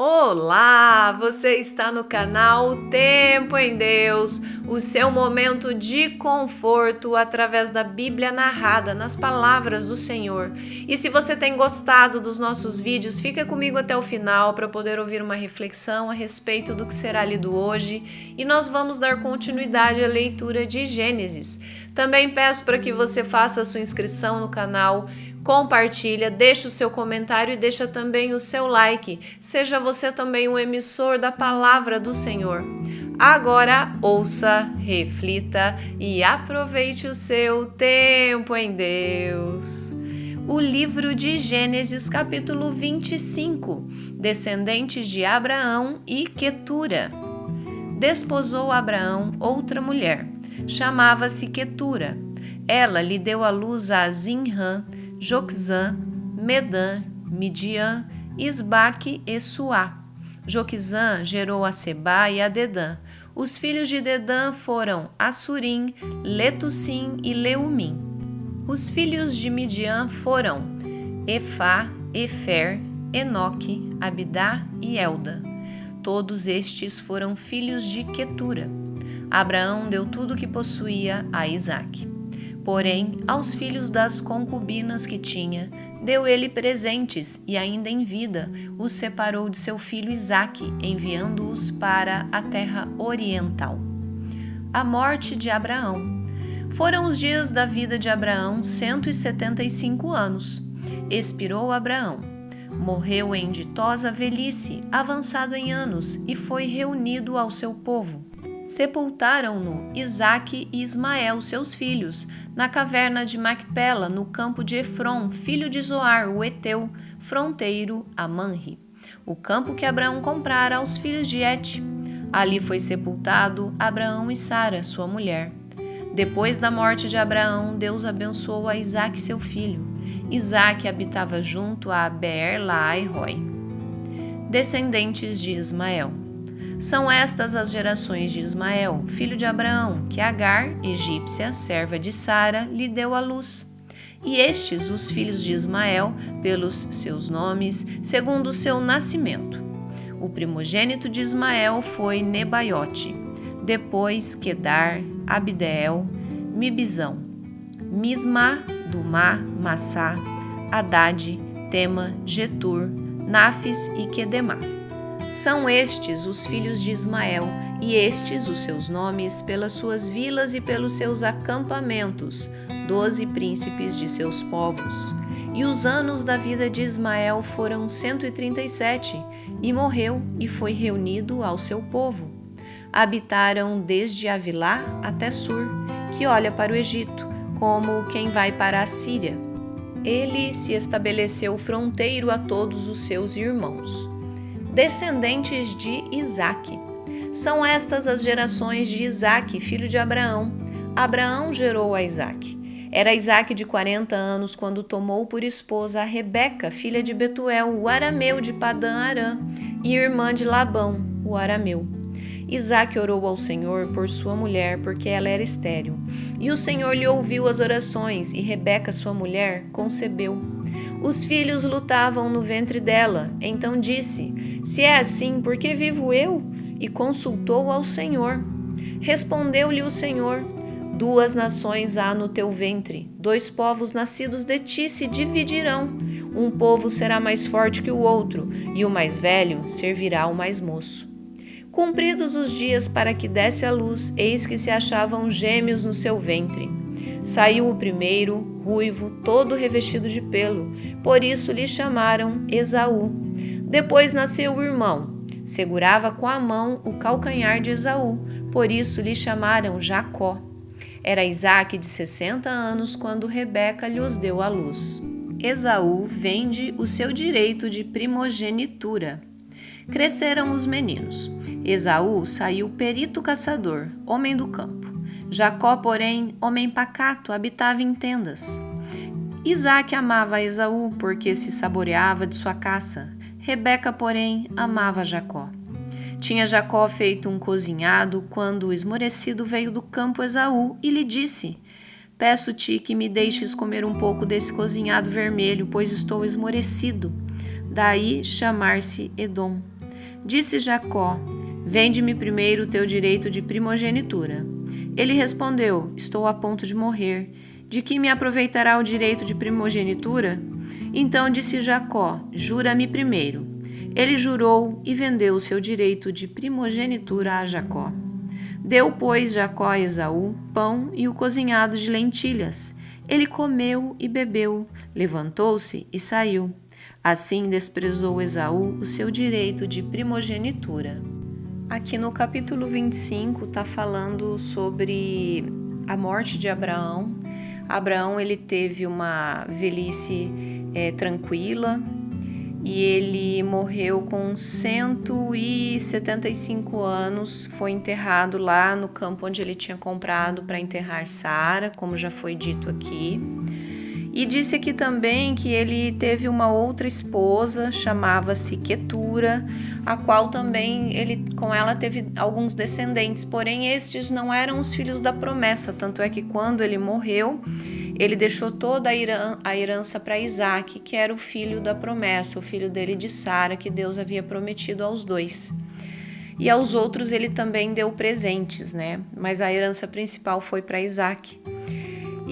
Olá, você está no canal Tempo em Deus, o seu momento de conforto através da Bíblia narrada nas palavras do Senhor. E se você tem gostado dos nossos vídeos, fica comigo até o final para poder ouvir uma reflexão a respeito do que será lido hoje e nós vamos dar continuidade à leitura de Gênesis. Também peço para que você faça a sua inscrição no canal, compartilha, deixa o seu comentário e deixa também o seu like. Seja você também um emissor da palavra do Senhor. Agora ouça, reflita e aproveite o seu tempo em Deus. O livro de Gênesis, capítulo 25, descendentes de Abraão e Quetura. Desposou Abraão outra mulher, chamava-se Quetura. Ela lhe deu à luz a Zinrã, Joquizã, Medã, Midian, Isbaque e Suá. Joquizã gerou a Sebá e a Dedã. Os filhos de Dedã foram Assurim, Letussim e Leumim. Os filhos de Midian foram Efá, Efer, Enoque, Abidá e Elda. Todos estes foram filhos de Quetura. Abraão deu tudo o que possuía a Isaque. Porém, aos filhos das concubinas que tinha, deu ele presentes e ainda em vida os separou de seu filho Isaque, enviando-os para a terra oriental. A morte de Abraão. Foram os dias da vida de Abraão 175 anos. Expirou Abraão. Morreu em ditosa velhice, avançado em anos, e foi reunido ao seu povo. Sepultaram-no Isaque e Ismael, seus filhos, na caverna de Macpela, no campo de Efron, filho de Zoar, o Eteu, fronteiro a Manre, o campo que Abraão comprara aos filhos de Et. Ali foi sepultado Abraão e Sara, sua mulher. Depois da morte de Abraão, Deus abençoou a Isaque, seu filho. Isaque habitava junto a Beer-Lahai-Roi. Descendentes de Ismael. São estas as gerações de Ismael, filho de Abraão, que Agar, egípcia, serva de Sara, lhe deu à luz. E estes os filhos de Ismael, pelos seus nomes, segundo o seu nascimento. O primogênito de Ismael foi Nebaiote, depois Quedar, Abdeel, Mibizão, Mismá, Dumá, Massá, Haddad, Tema, Getur, Náfis e Quedemá. São estes os filhos de Ismael, e estes os seus nomes, pelas suas vilas e pelos seus acampamentos, 12 príncipes de seus povos. E os anos da vida de Ismael foram 137, e morreu e foi reunido ao seu povo. Habitaram desde Avilá até Sur, que olha para o Egito, como quem vai para a Síria. Ele se estabeleceu fronteiro a todos os seus irmãos. Descendentes de Isaque. São estas as gerações de Isaque, filho de Abraão. Abraão gerou a Isaque. Era Isaque de 40 anos quando tomou por esposa a Rebeca, filha de Betuel, o arameu de Padã-Arã, e irmã de Labão, o arameu. Isaque orou ao Senhor por sua mulher, porque ela era estéril. E o Senhor lhe ouviu as orações, e Rebeca, sua mulher, concebeu. Os filhos lutavam no ventre dela. Então disse: Se é assim, por que vivo eu? E consultou ao Senhor. Respondeu-lhe o Senhor: 2 nações há no teu ventre, 2 povos nascidos de ti se dividirão. Um povo será mais forte que o outro, e o mais velho servirá ao mais moço. Cumpridos os dias para que desse à luz, eis que se achavam gêmeos no seu ventre. Saiu o primeiro, ruivo, todo revestido de pelo, por isso lhe chamaram Esaú. Depois nasceu o irmão, segurava com a mão o calcanhar de Esaú, por isso lhe chamaram Jacó. Era Isaque de 60 anos quando Rebeca lhes deu à luz. Esaú vende o seu direito de primogenitura. Cresceram os meninos. Esaú saiu perito caçador, homem do campo. Jacó, porém, homem pacato, habitava em tendas. Isaque amava a Esaú, porque se saboreava de sua caça. Rebeca, porém, amava Jacó. Tinha Jacó feito um cozinhado, quando esmorecido veio do campo Esaú e lhe disse: Peço-te que me deixes comer um pouco desse cozinhado vermelho, pois estou esmorecido. Daí chamar-se Edom. Disse Jacó: vende-me primeiro o teu direito de primogenitura. Ele respondeu: estou a ponto de morrer. De que me aproveitará o direito de primogenitura? Então disse Jacó: jura-me primeiro. Ele jurou e vendeu o seu direito de primogenitura a Jacó. Deu, pois, Jacó a Esaú pão e o cozinhado de lentilhas. Ele comeu e bebeu, levantou-se e saiu. Assim desprezou Esaú o seu direito de primogenitura. Aqui no capítulo 25 está falando sobre a morte de Abraão. Abraão ele teve uma velhice tranquila e ele morreu com 175 anos. Foi enterrado lá no campo onde ele tinha comprado para enterrar Sara, como já foi dito aqui. E disse aqui também que ele teve uma outra esposa, chamava-se Quetura, a qual também com ela teve alguns descendentes, porém estes não eram os filhos da promessa, tanto é que quando ele morreu, ele deixou toda a herança para Isaac, que era o filho da promessa, o filho dele de Sara, que Deus havia prometido aos dois. E aos outros ele também deu presentes, né? Mas a herança principal foi para Isaac.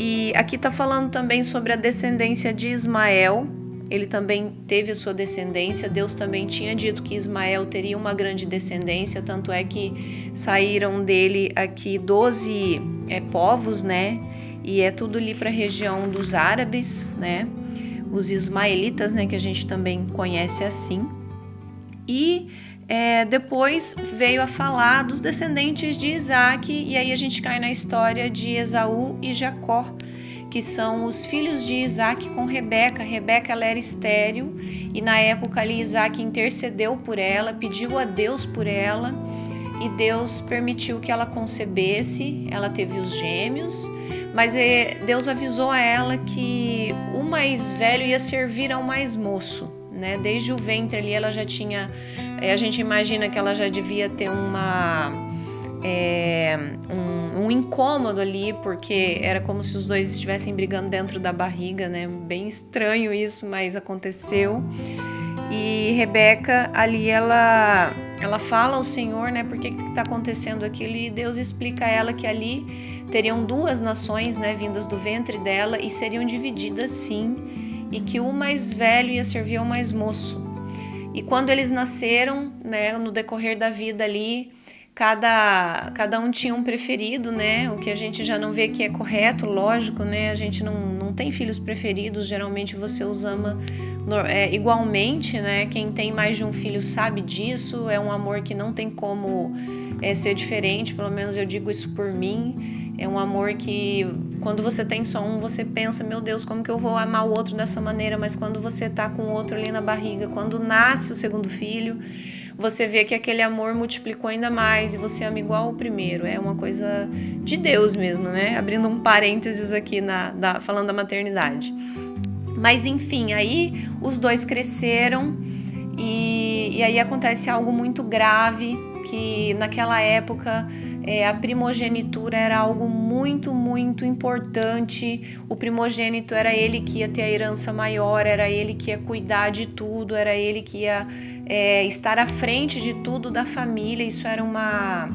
E aqui está falando também sobre a descendência de Ismael. Ele também teve a sua descendência. Deus também tinha dito que Ismael teria uma grande descendência, tanto é que saíram dele aqui 12 povos, né? E é tudo ali para a região dos árabes, né? Os ismaelitas, né? Que a gente também conhece assim. E depois veio a falar dos descendentes de Isaac, e aí a gente cai na história de Esaú e Jacó, que são os filhos de Isaac com Rebeca. Rebeca ela era estéril, e na época ali Isaac intercedeu por ela, pediu a Deus por ela, e Deus permitiu que ela concebesse. Ela teve os gêmeos, mas Deus avisou a ela que o mais velho ia servir ao mais moço, né? Desde o ventre ali ela já tinha, a gente imagina que ela já devia ter um incômodo ali, porque era como se os dois estivessem brigando dentro da barriga, né? Bem estranho isso, mas aconteceu. E Rebeca ali ela fala ao Senhor, né? Por que está acontecendo aquilo? E Deus explica a ela que ali teriam duas nações, né? Vindas do ventre dela e seriam divididas sim, e que o mais velho ia servir ao mais moço. E quando eles nasceram, né, no decorrer da vida ali, cada um tinha um preferido, né? O que a gente já não vê que é correto, lógico, né? A gente não tem filhos preferidos, geralmente você os ama igualmente, né? Quem tem mais de um filho sabe disso, é um amor que não tem como ser diferente, pelo menos eu digo isso por mim. É um amor que, quando você tem só um, você pensa, meu Deus, como que eu vou amar o outro dessa maneira? Mas quando você tá com o outro ali na barriga, quando nasce o segundo filho, você vê que aquele amor multiplicou ainda mais e você ama igual o primeiro. É uma coisa de Deus mesmo, né? Abrindo um parênteses aqui falando da maternidade. Mas enfim, aí os dois cresceram e aí acontece algo muito grave, que naquela época a primogenitura era algo muito, muito importante. O primogênito era ele que ia ter a herança maior, era ele que ia cuidar de tudo, era ele que ia estar à frente de tudo da família. Isso era uma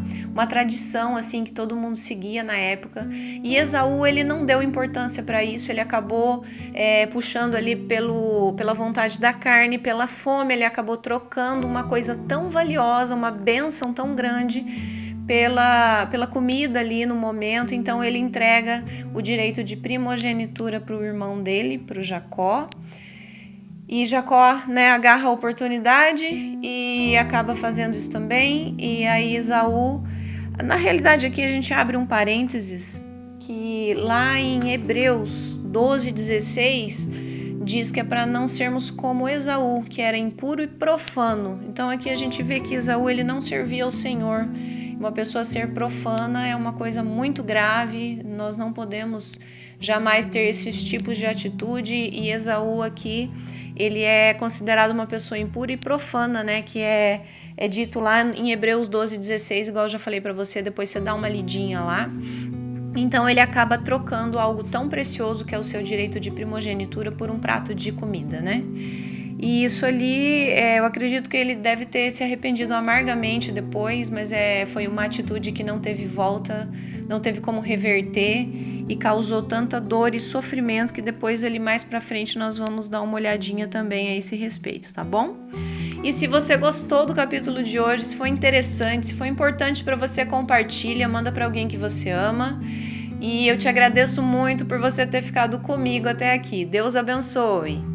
tradição assim que todo mundo seguia na época. E Esaú ele não deu importância para isso, ele acabou puxando ali pela vontade da carne, pela fome, ele acabou trocando uma coisa tão valiosa, uma bênção tão grande pela comida ali no momento. Então ele entrega o direito de primogenitura para o irmão dele, para o Jacó. E Jacó, né, agarra a oportunidade e acaba fazendo isso também. E aí Esaú, na realidade aqui a gente abre um parênteses, que lá em Hebreus 12:16 diz que é para não sermos como Esaú, que era impuro e profano. Então aqui a gente vê que Esaú ele não servia ao Senhor. Uma pessoa ser profana é uma coisa muito grave, nós não podemos jamais ter esses tipos de atitude, e Esaú aqui, ele é considerado uma pessoa impura e profana, né, que é dito lá em Hebreus 12:16, igual eu já falei para você, depois você dá uma lidinha lá. Então ele acaba trocando algo tão precioso que é o seu direito de primogenitura por um prato de comida, né? E isso ali, eu acredito que ele deve ter se arrependido amargamente depois, mas foi uma atitude que não teve volta, não teve como reverter e causou tanta dor e sofrimento que depois ali mais pra frente nós vamos dar uma olhadinha também a esse respeito, tá bom? E se você gostou do capítulo de hoje, se foi interessante, se foi importante para você, compartilha, manda para alguém que você ama. E eu te agradeço muito por você ter ficado comigo até aqui. Deus abençoe!